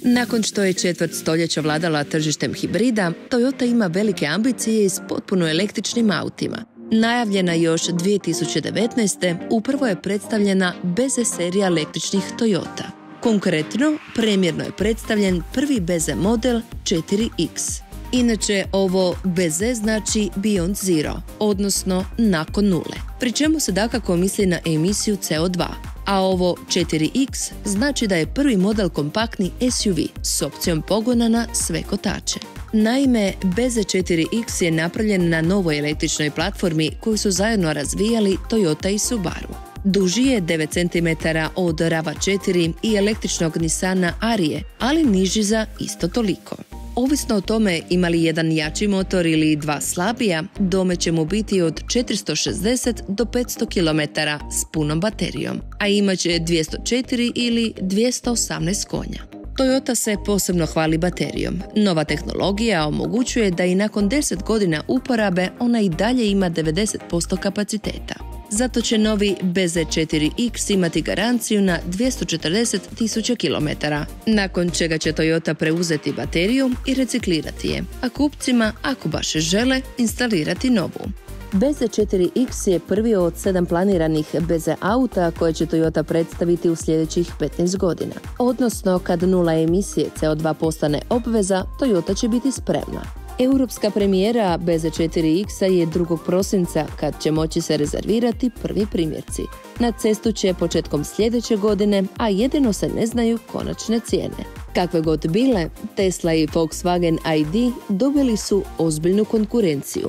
Nakon što je četvrt stoljeća vladala tržištem hibrida, Toyota ima velike ambicije i s potpuno električnim autima. Najavljena još 2019. upravo je predstavljena BZ serija električnih Toyota. Konkretno, premjerno je predstavljen prvi BZ model 4X. Inače, ovo BZ znači Beyond Zero, odnosno nakon nule, pri čemu se dakako misli na emisiju CO2. A ovo 4X znači da je prvi model kompaktni SUV s opcijom pogona na sve kotače. Naime, BZ4X je napravljen na novoj električnoj platformi koju su zajedno razvijali Toyota i Subaru. Duži je 9 cm od RAV4 i električnog Nissana Arie, ali niži za isto toliko. Ovisno o tome ima li jedan jači motor ili dva slabija, dome će mu biti od 460 do 500 km s punom baterijom, a imaće 204 ili 218 konja. Toyota se posebno hvali baterijom. Nova tehnologija omogućuje da i nakon 10 godina uporabe ona i dalje ima 90% kapaciteta. Zato će novi BZ4X imati garanciju na 240.000 km, nakon čega će Toyota preuzeti bateriju i reciklirati je, a kupcima, ako baš žele, instalirati novu. BZ4X je prvi od 7 planiranih BZ auta koje će Toyota predstaviti u sljedećih 15 godina. Odnosno, kad nula emisije CO2 postane obveza, Toyota će biti spremna. Europska premijera BZ4X je 2. prosinca, kad će moći se rezervirati prvi primjerci. Na cestu će početkom sljedeće godine, a jedino se ne znaju konačne cijene. Kakve god bile, Tesla i Volkswagen ID dobili su ozbiljnu konkurenciju.